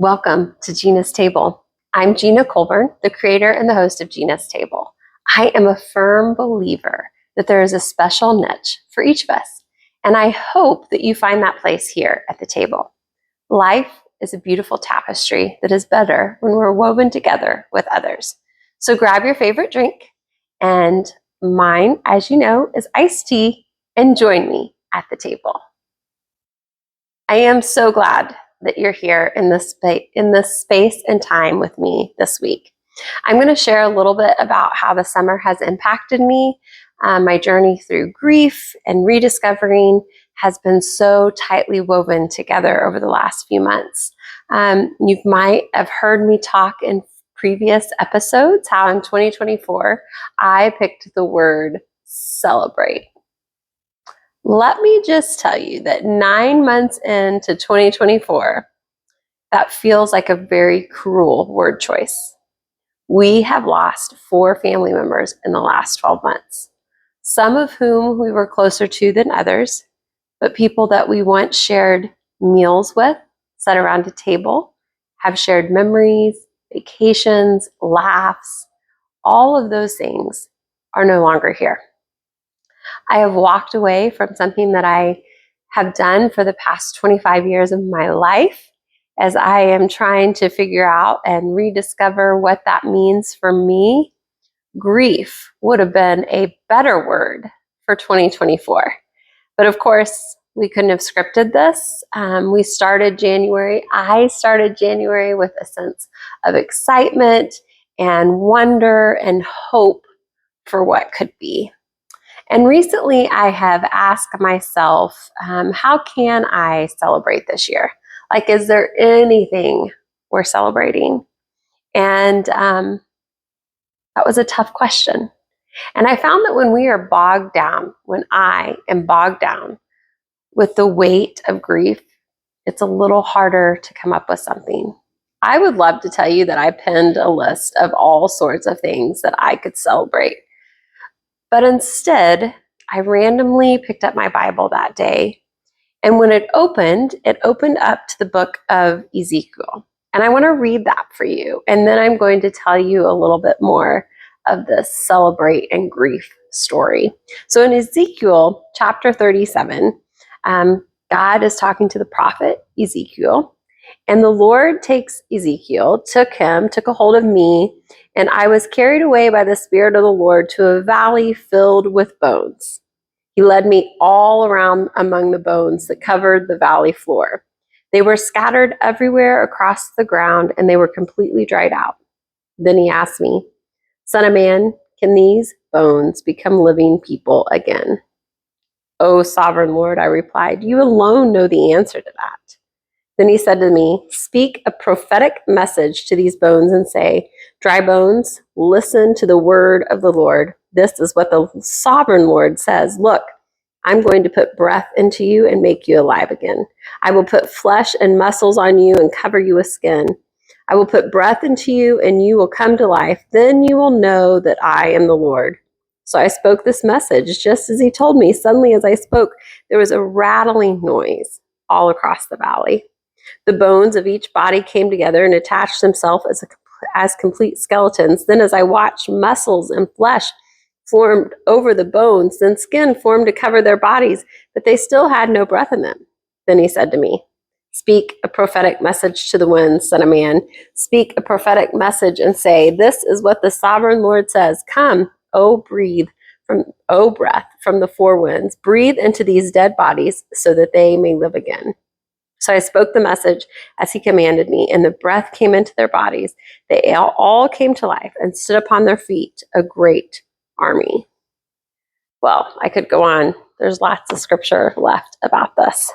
Welcome to Gina's Table. I'm Gina Colburn, the creator and the host of Gina's Table. I am a firm believer that there is a special niche for each of us, and I hope that you find that place here at the table. Life is a beautiful tapestry that is better when we're woven together with others. So grab your favorite drink, and mine, as you know, is iced tea, and join me at the table. I am so glad that you're here in this space and time with me this week. I'm going to share a little bit about how the summer has impacted me. My journey through grief and rediscovering has been so tightly woven together over the last few months. You might have heard me talk in previous episodes how in 2024 I picked the word celebrate. Let me just tell you that 9 months into 2024, that feels like a very cruel word choice. We have lost 4 family members in the last 12 months, some of whom we were closer to than others, but people that we once shared meals with, sat around a table, have shared memories, vacations, laughs, all of those things are no longer here. I have walked away from something that I have done for the past 25 years of my life as I am trying to figure out and rediscover what that means for me. Grief would have been a better word for 2024. But of course, we couldn't have scripted this. I started January with a sense of excitement and wonder and hope for what could be. And recently I have asked myself, how can I celebrate this year? Like, is there anything we're celebrating? And that was a tough question. And I found that when I am bogged down with the weight of grief, it's a little harder to come up with something. I would love to tell you that I penned a list of all sorts of things that I could celebrate. But instead, I randomly picked up my Bible that day. And when it opened up to the book of Ezekiel. And I want to read that for you. And then I'm going to tell you a little bit more of this celebrate and grief story. So in Ezekiel chapter 37, God is talking to the prophet Ezekiel. And the Lord took a hold of me, and I was carried away by the Spirit of the Lord to a valley filled with bones. He led me all around among the bones that covered the valley floor. They were scattered everywhere across the ground, and they were completely dried out. Then he asked me, "Son of man, can these bones become living people again?" "Oh, sovereign Lord," I replied, "you alone know the answer to that." Then he said to me, "Speak a prophetic message to these bones and say, 'Dry bones, listen to the word of the Lord. This is what the sovereign Lord says. Look, I'm going to put breath into you and make you alive again. I will put flesh and muscles on you and cover you with skin. I will put breath into you and you will come to life. Then you will know that I am the Lord.' So I spoke this message just as he told me. Suddenly as I spoke, there was a rattling noise all across the valley. The bones of each body came together and attached themselves as complete skeletons. Then as I watched, muscles and flesh formed over the bones, then skin formed to cover their bodies, but they still had no breath in them. Then he said to me, 'Speak a prophetic message to the winds, son of man. Speak a prophetic message and say, this is what the sovereign Lord says. Come, O breath from the 4 winds. Breathe into these dead bodies so that they may live again.' So I spoke the message as he commanded me, and the breath came into their bodies. They all came to life and stood upon their feet, a great army." Well, I could go on. There's lots of scripture left about this.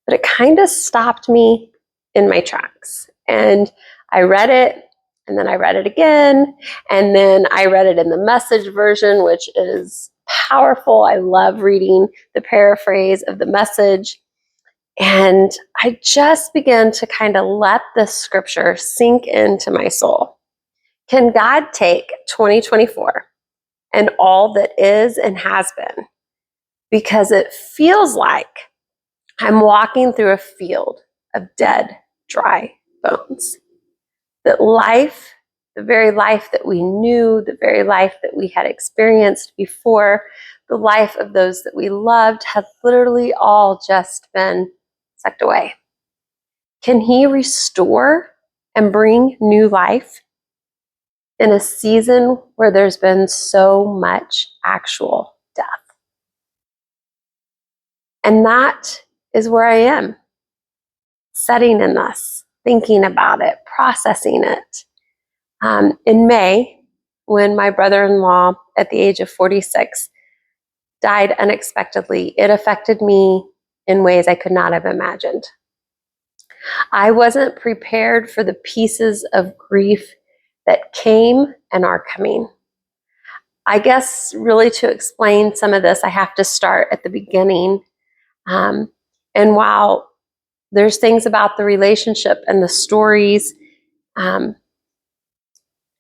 But it kind of stopped me in my tracks. And I read it, and then I read it again, and then I read it in the Message version, which is powerful. I love reading the paraphrase of the Message. And I just began to kind of let this scripture sink into my soul. Can God take 2024 and all that is and has been? Because it feels like I'm walking through a field of dead, dry bones. That life, the very life that we knew, the very life that we had experienced before, the life of those that we loved, had literally all just been sucked away. Can he restore and bring new life in a season where there's been so much actual death? And that is where I am, sitting in this, thinking about it, processing it. In May, when my brother-in-law, at the age of 46, died unexpectedly, it affected me in ways I could not have imagined. I wasn't prepared for the pieces of grief that came and are coming. I guess really to explain some of this, I have to start at the beginning. And while there's things about the relationship and the stories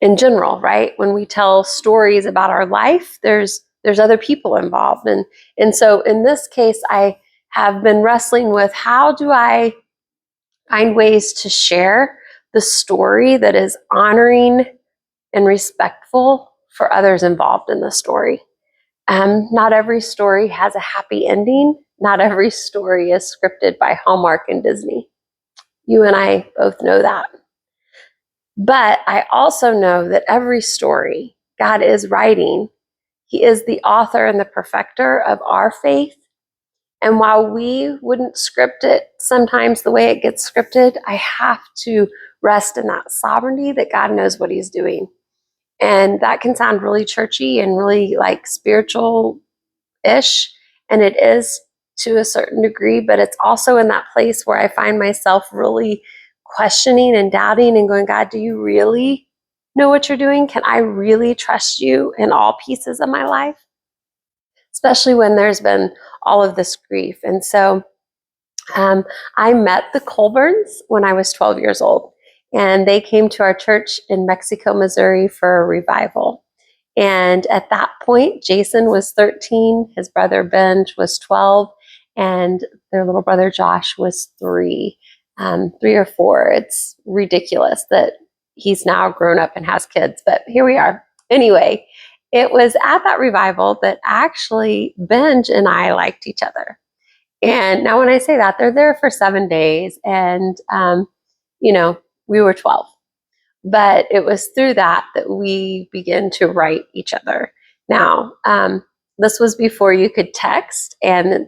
in general, right? When we tell stories about our life, there's other people involved. And so in this case, I have been wrestling with, how do I find ways to share the story that is honoring and respectful for others involved in the story. Not every story has a happy ending. Not every story is scripted by Hallmark and Disney. You and I both know that. But I also know that every story God is writing, He is the author and the perfecter of our faith. And while we wouldn't script it sometimes the way it gets scripted, I have to rest in that sovereignty that God knows what He's doing. And that can sound really churchy and really like spiritual-ish, and it is to a certain degree, but it's also in that place where I find myself really questioning and doubting and going, God, do you really know what you're doing? Can I really trust you in all pieces of my life? Especially when there's been all of this grief. And so I met the Colburns when I was 12 years old, and they came to our church in Mexico, Missouri for a revival. And at that point, Jason was 13, his brother Benj was 12, and their little brother Josh was 3 or 4. It's ridiculous that he's now grown up and has kids, but here we are. Anyway, it was at that revival that actually Benj and I liked each other. And now when I say that, they're there for 7 days, and, we were 12. But it was through that we began to write each other. Now, this was before you could text, and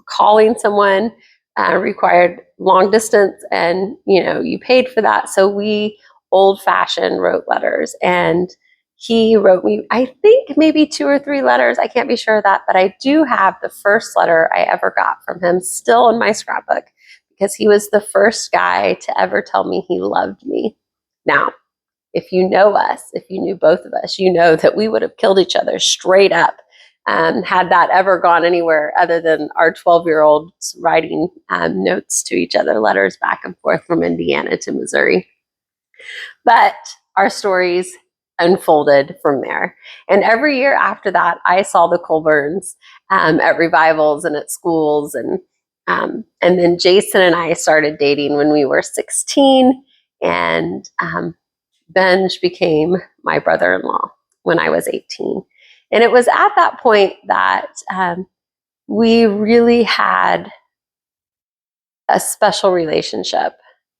calling someone required long distance, and, you paid for that. So we old-fashioned wrote letters, and he wrote me, I think, maybe 2 or 3 letters. I can't be sure of that, but I do have the first letter I ever got from him still in my scrapbook, because he was the first guy to ever tell me he loved me. Now, if you know us, if you knew both of us, you know that we would have killed each other straight up had that ever gone anywhere other than our 12-year-olds writing notes to each other, letters back and forth from Indiana to Missouri. But our stories unfolded from there. And every year after that, I saw the Colburns at revivals and at schools. And then Jason and I started dating when we were 16, and Benj became my brother-in-law when I was 18. And it was at that point that we really had a special relationship.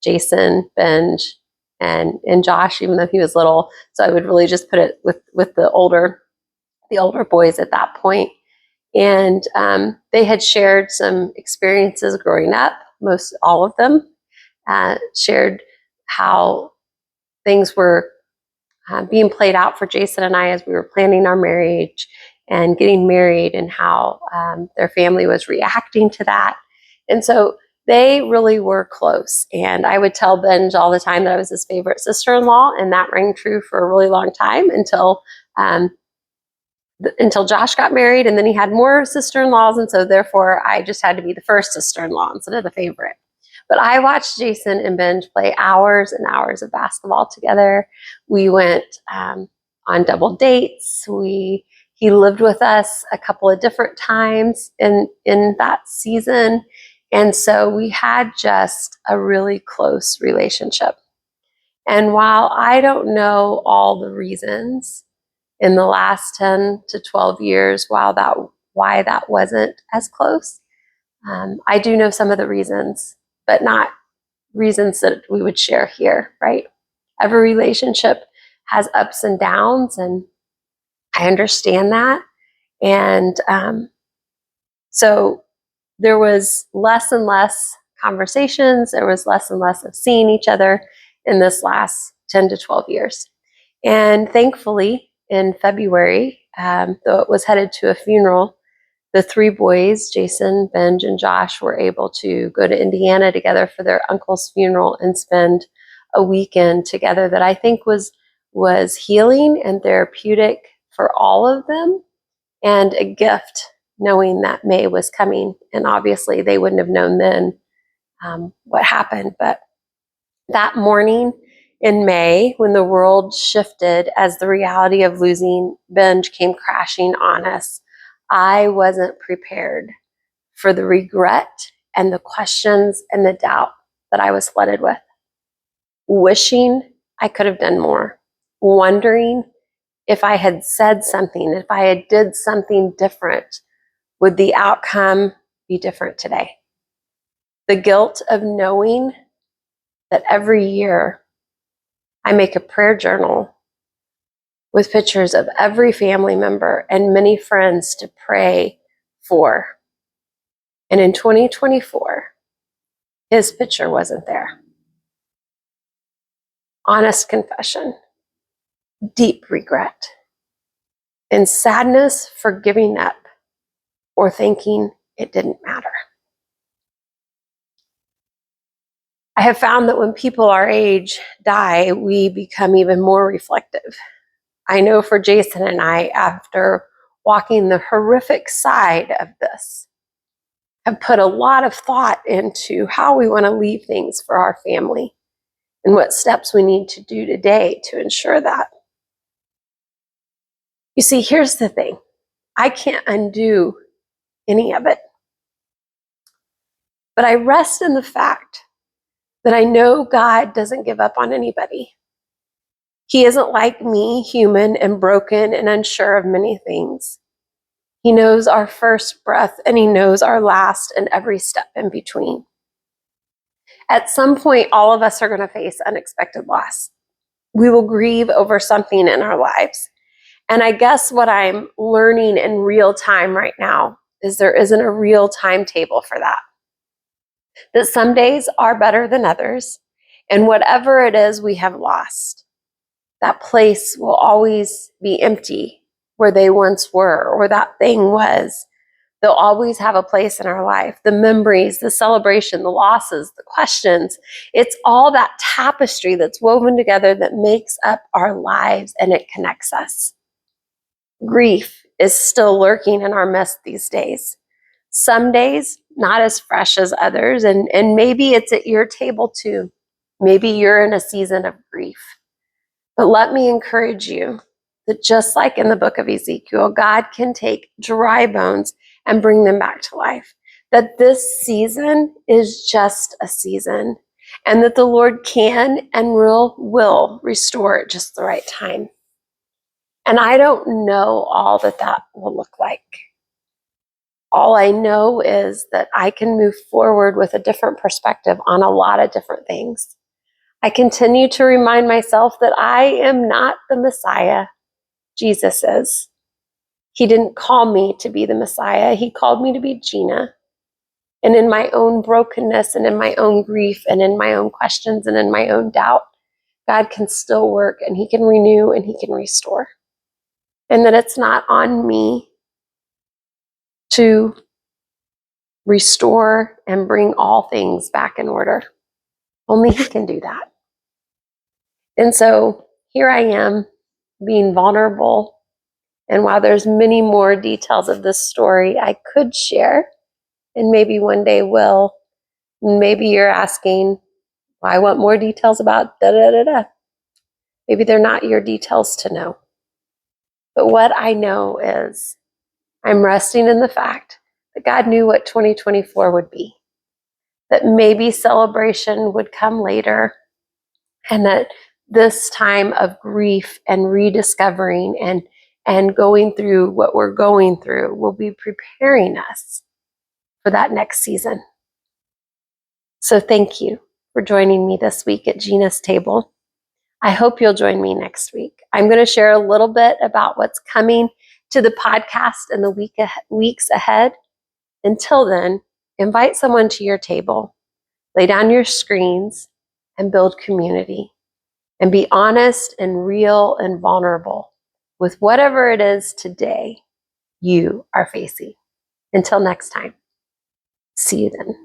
Jason, Benj, and Josh, even though he was little. So I would really just put it with the older boys at that point. And they had shared some experiences growing up. Most all of them shared how things were being played out for Jason and I as we were planning our marriage and getting married, and how their family was reacting to that. And so they really were close. And I would tell Benj all the time that I was his favorite sister-in-law, and that rang true for a really long time until Josh got married, and then he had more sister-in-laws, and so therefore I just had to be the first sister-in-law instead of the favorite. But I watched Jason and Benj play hours and hours of basketball together. We went on double dates. He lived with us a couple of different times in that season. And so we had just a really close relationship. And while I don't know all the reasons in the last 10 to 12 years why that wasn't as close, I do know some of the reasons, but not reasons that we would share here, right? Every relationship has ups and downs, and I understand that. And so there was less and less conversations. There was less and less of seeing each other in this last 10 to 12 years. And thankfully, in February, though it was headed to a funeral, the three boys, Jason, Benj, and Josh, were able to go to Indiana together for their uncle's funeral and spend a weekend together that I think was healing and therapeutic for all of them, and a gift knowing that May was coming. And obviously they wouldn't have known then what happened. But that morning in May, when the world shifted as the reality of losing Benj came crashing on us, I wasn't prepared for the regret and the questions and the doubt that I was flooded with. Wishing I could have done more, wondering if I had said something, if I had did something different, would the outcome be different today? The guilt of knowing that every year I make a prayer journal with pictures of every family member and many friends to pray for. And in 2024, his picture wasn't there. Honest confession, deep regret, and sadness for giving up or thinking it didn't matter. I have found that when people our age die, we become even more reflective. I know for Jason and I, after walking the horrific side of this, have put a lot of thought into how we want to leave things for our family and what steps we need to do today to ensure that. You see, here's the thing. I can't undo any of it. But I rest in the fact that I know God doesn't give up on anybody. He isn't like me, human and broken and unsure of many things. He knows our first breath and he knows our last and every step in between. At some point, all of us are going to face unexpected loss. We will grieve over something in our lives. And I guess what I'm learning in real time right now is there isn't a real timetable for that. That some days are better than others. And whatever it is we have lost, that place will always be empty where they once were or that thing was. They'll always have a place in our life. The memories, the celebration, the losses, the questions. It's all that tapestry that's woven together that makes up our lives and it connects us. Grief is still lurking in our midst these days. Some days, not as fresh as others, and maybe it's at your table too. Maybe you're in a season of grief. But let me encourage you that just like in the book of Ezekiel, God can take dry bones and bring them back to life. That this season is just a season, and that the Lord can and will restore at just the right time. And I don't know all that will look like. All I know is that I can move forward with a different perspective on a lot of different things. I continue to remind myself that I am not the Messiah. Jesus is. He didn't call me to be the Messiah. He called me to be Gina. And in my own brokenness and in my own grief and in my own questions and in my own doubt, God can still work and he can renew and he can restore. And that it's not on me to restore and bring all things back in order. Only he can do that. And so here I am being vulnerable. And while there's many more details of this story I could share, and maybe one day will, maybe you're asking, well, I want more details about da-da-da-da. Maybe they're not your details to know. But what I know is I'm resting in the fact that God knew what 2024 would be. That maybe celebration would come later, and that this time of grief and rediscovering and going through what we're going through will be preparing us for that next season. So thank you for joining me this week at Gina's table. I hope you'll join me next week. I'm going to share a little bit about what's coming to the podcast in the weeks ahead. Until then, invite someone to your table, lay down your screens, and build community. And be honest and real and vulnerable with whatever it is today you are facing. Until next time, see you then.